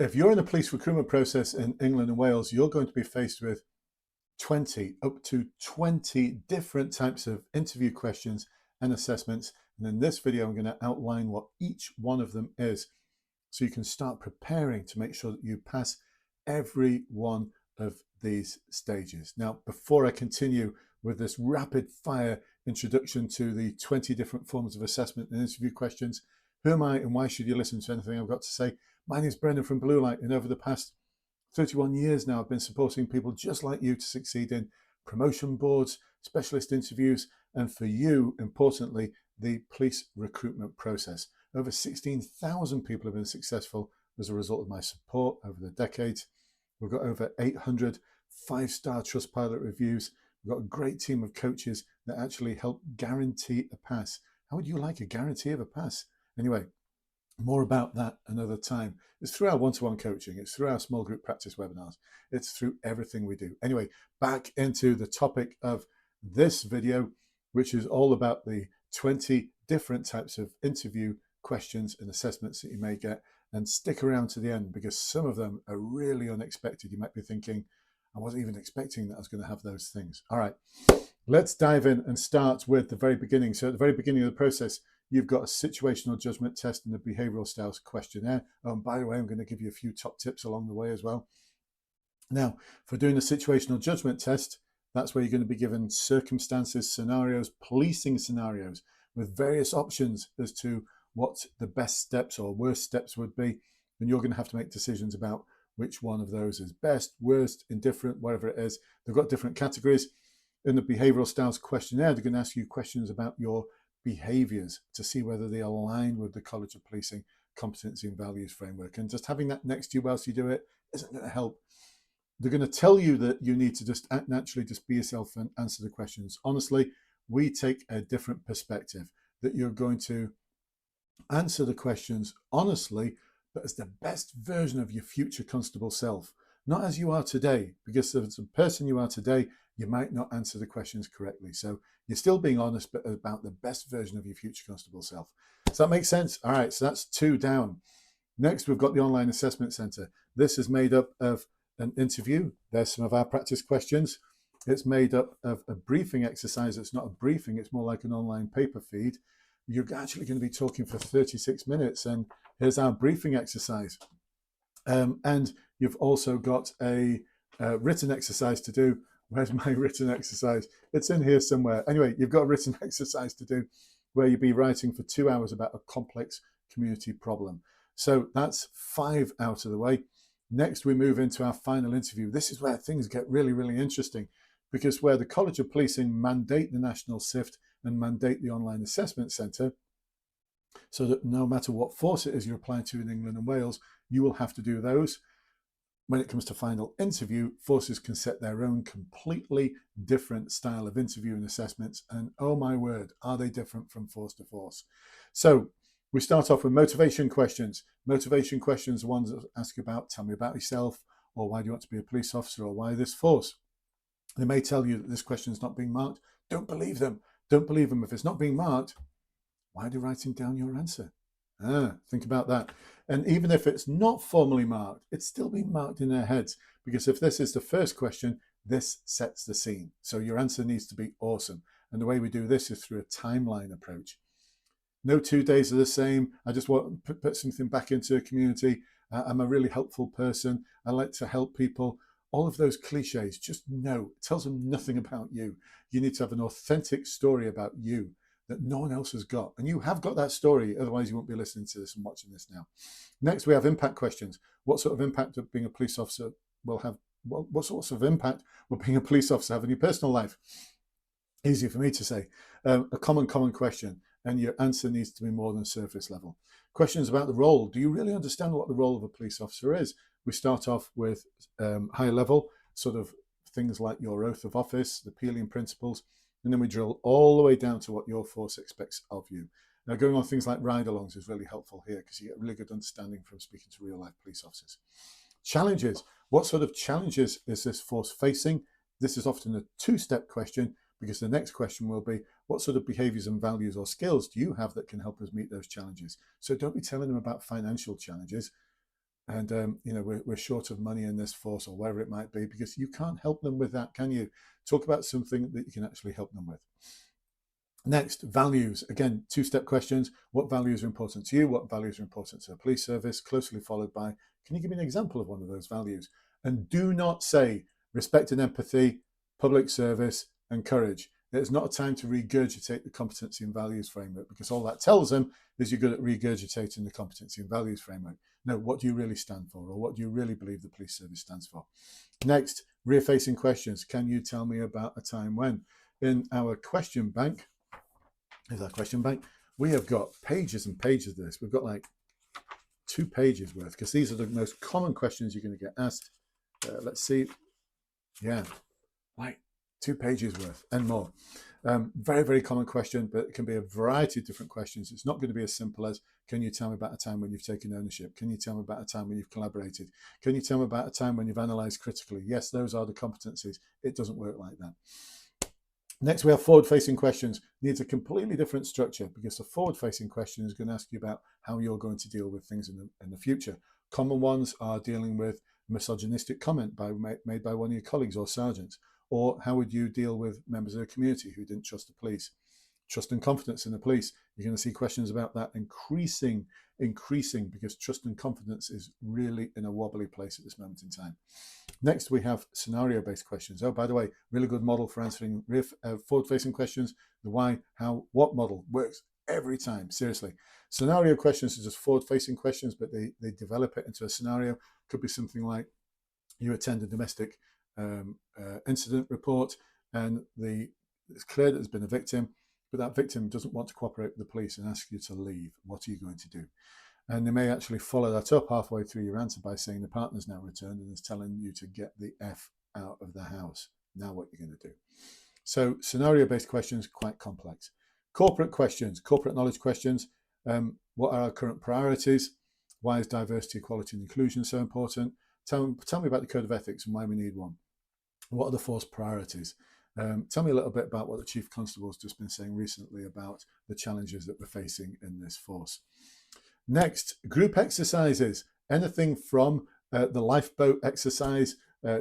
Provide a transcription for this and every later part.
If you're in the police recruitment process in England and Wales, you're going to be faced with 20, up to 20 different types of interview questions and assessments. And in this video, I'm going to outline what each one of them is, so you can start preparing to make sure that you pass every one of these stages. Now, before I continue with this rapid fire introduction to the 20 different forms of assessment and interview questions, who am I and why should you listen to anything I've got to say? My name is Brendan from Bluelight, and over the past 31 years now, I've been supporting people just like you to succeed in promotion boards, specialist interviews, and for you, importantly, the police recruitment process. Over 16,000 people have been successful as a result of my support over the decades. We've got over 800 five-star Trustpilot reviews. We've got a great team of coaches that actually help guarantee a pass. How would you like a guarantee of a pass? Anyway, more about that another time. It's through our one-to-one coaching. It's through our small group practice webinars. It's through everything we do. Anyway, back into the topic of this video, which is all about the 20 different types of interview questions and assessments that you may get. And stick around to the end, because some of them are really unexpected. You might be thinking, I wasn't even expecting that I was going to have those things. All right, let's dive in and start with the very beginning. So at the very beginning of the process, you've got a situational judgment test and a behavioral styles questionnaire. Oh, and by the way, I'm going to give you a few top tips along the way as well. Now, for doing a situational judgment test, that's where you're going to be given circumstances, scenarios, policing scenarios with various options as to what the best steps or worst steps would be. And you're going to have to make decisions about which one of those is best, worst, indifferent, whatever it is. They've got different categories. In the behavioral styles questionnaire, they're going to ask you questions about your behaviors to see whether they align with the College of Policing competency and values framework. And just having that next to you whilst you do it isn't going to help. They're going to tell you that you need to just act naturally, just be yourself and answer the questions. Honestly, we take a different perspective, that you're going to answer the questions honestly, but as the best version of your future constable self, not as you are today, because as the person you are today, you might not answer the questions correctly. So you're still being honest, but about the best version of your future constable self. Does that make sense? All right, so that's 2 down. Next, we've got the online assessment center. This is made up of an interview. There's some of our practice questions. It's made up of a briefing exercise. It's not a briefing, it's more like an online paper feed. You're actually going to be talking for 36 minutes, and here's our briefing exercise. And you've also got a written exercise to do. Where's my written exercise? It's in here somewhere. Anyway, you've got a written exercise to do where you'll be writing for 2 hours about a complex community problem. So that's 5 out of the way. Next, we move into our final interview. This is where things get really, really interesting, because where the College of Policing mandate the National SIFT and mandate the Online Assessment Centre, so that no matter what force it is you're applying to in England and Wales, you will have to do those. When it comes to final interview, forces can set their own completely different style of interview and assessments. And oh my word, are they different from force to force? So we start off with motivation questions. Motivation questions are ones that ask about, tell me about yourself, or why do you want to be a police officer, or why this force? They may tell you that this question is not being marked. Don't believe them. Don't believe them. If it's not being marked, why are they writing down your answer? Think about that. And even if it's not formally marked, it's still being marked in their heads, because if this is the first question, this sets the scene. So your answer needs to be awesome. And the way we do this is through a timeline approach. No 2 days are the same. I just want to put something back into a community. I'm a really helpful person. I like to help people. All of those cliches, just no, it tells them nothing about you. You need to have an authentic story about you that no one else has got. And you have got that story, otherwise you won't be listening to this and watching this now. Next, we have impact questions. What sort of impact of being a police officer will have, what sorts of impact will being a police officer have in your personal life? Easy for me to say. A common question, and your answer needs to be more than surface level. Questions about the role. Do you really understand what the role of a police officer is? We start off with high level, sort of things like your oath of office, the Peelian principles, and then we drill all the way down to what your force expects of you. Now, going on things like ride-alongs is really helpful here, because you get a really good understanding from speaking to real-life police officers. Challenges. What sort of challenges is this force facing? This is often a 2-step question, because the next question will be, what sort of behaviours and values or skills do you have that can help us meet those challenges? So don't be telling them about financial challenges. and we're short of money in this force or whatever it might be, because you can't help them with that, can you? Talk about something that you can actually help them with. Next, values. Again, two-step questions. What values are important to you? What values are important to the police service? Closely followed by, can you give me an example of one of those values? And do not say respect and empathy, public service, and courage. It's not a time to regurgitate the competency and values framework, because all that tells them is you're good at regurgitating the competency and values framework. No, what do you really stand for, or what do you really believe the police service stands for? Next, rear-facing questions. Can you tell me about a time when? In our question bank, here's our question bank, we have got pages and pages of this. We've got like 2 pages worth, because these are the most common questions you're going to get asked. Let's see. Yeah, like 2 pages worth and more. Very, very common question, but it can be a variety of different questions. It's not going to be as simple as, can you tell me about a time when you've taken ownership? Can you tell me about a time when you've collaborated? Can you tell me about a time when you've analysed critically? Yes, those are the competencies. It doesn't work like that. Next, we have forward-facing questions. Needs a completely different structure, because the forward-facing question is going to ask you about how you're going to deal with things in the future. Common ones are dealing with a misogynistic comment made by one of your colleagues or sergeants, or how would you deal with members of the community who didn't trust the police? Trust and confidence in the police. You're going to see questions about that increasing, because trust and confidence is really in a wobbly place at this moment in time. Next, we have scenario-based questions. Oh, by the way, really good model for answering forward-facing questions. The why, how, what model works every time, seriously. Scenario questions are just forward-facing questions, but they develop it into a scenario. Could be something like, you attend a domestic incident report, and it's clear that there's been a victim, but that victim doesn't want to cooperate with the police and asks you to leave. What are you going to do? And they may actually follow that up halfway through your answer by saying the partner's now returned and is telling you to get the F out of the house. Now what you're going to do. So scenario-based questions, quite complex. Corporate questions, corporate knowledge questions. What are our current priorities? Why is diversity, equality, and inclusion so important? Tell me about the code of ethics and why we need one. What are the force priorities? Tell me a little bit about what the Chief Constable's just been saying recently about the challenges that we're facing in this force. Next, group exercises. Anything from the lifeboat exercise,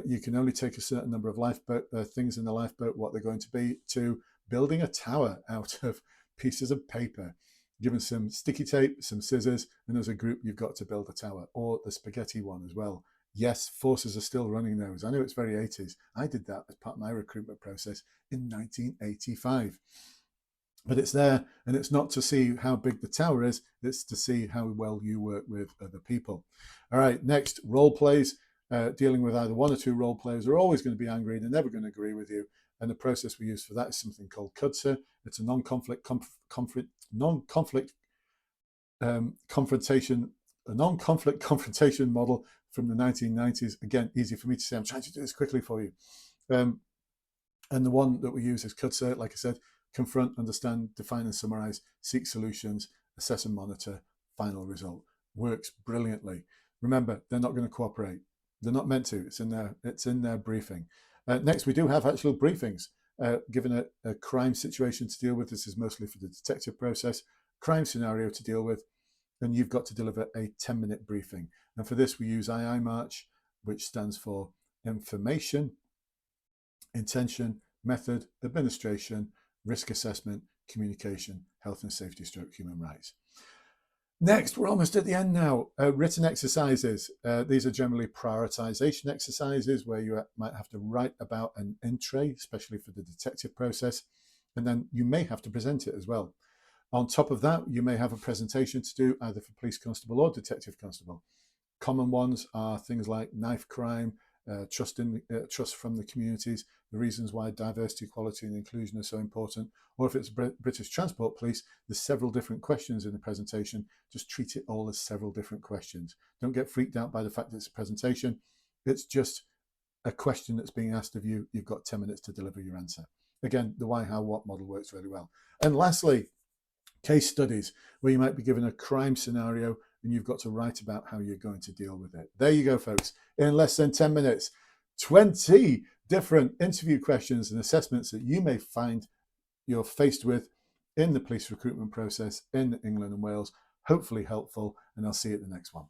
you can only take a certain number of lifeboat things in the lifeboat, what they're going to be, to building a tower out of pieces of paper, given some sticky tape, some scissors, and as a group you've got to build a tower, or the spaghetti one as well. Yes, forces are still running those. I know it's very 80s. I did that as part of my recruitment process in 1985. But it's there, and it's not to see how big the tower is, it's to see how well you work with other people. All right, next, role plays. Dealing with either 1 or 2 role players are always going to be angry, they're never going to agree with you. And the process we use for that is something called CUDSA. It's a non-conflict confrontation model from the 1990s. Again, easy for me to say, I'm trying to do this quickly for you. And the one that we use is CUDSA, like I said, confront, understand, define and summarize, seek solutions, assess and monitor, final result. Works brilliantly. Remember, they're not going to cooperate. They're not meant to. It's in their briefing. Next, we do have actual briefings. Given a crime situation to deal with, this is mostly for the detective process, crime scenario to deal with, and you've got to deliver a 10-minute briefing. And for this, we use IIMARCH, which stands for Information, Intention, Method, Administration, Risk Assessment, Communication, Health and Safety / Human Rights. Next, we're almost at the end now. Written exercises. These are generally prioritization exercises where you might have to write about an entry, especially for the detective process, and then you may have to present it as well. On top of that, you may have a presentation to do either for police constable or detective constable. Common ones are things like knife crime, trust from the communities, the reasons why diversity, equality and inclusion are so important. Or if it's British Transport Police, there's several different questions in the presentation. Just treat it all as several different questions. Don't get freaked out by the fact that it's a presentation. It's just a question that's being asked of you. You've got 10 minutes to deliver your answer. Again, the why, how, what model works really well. And lastly, case studies, where you might be given a crime scenario and you've got to write about how you're going to deal with it. There you go, folks. In less than 10 minutes, 20 different interview questions and assessments that you may find you're faced with in the police recruitment process in England and Wales. Hopefully helpful, and I'll see you at the next one.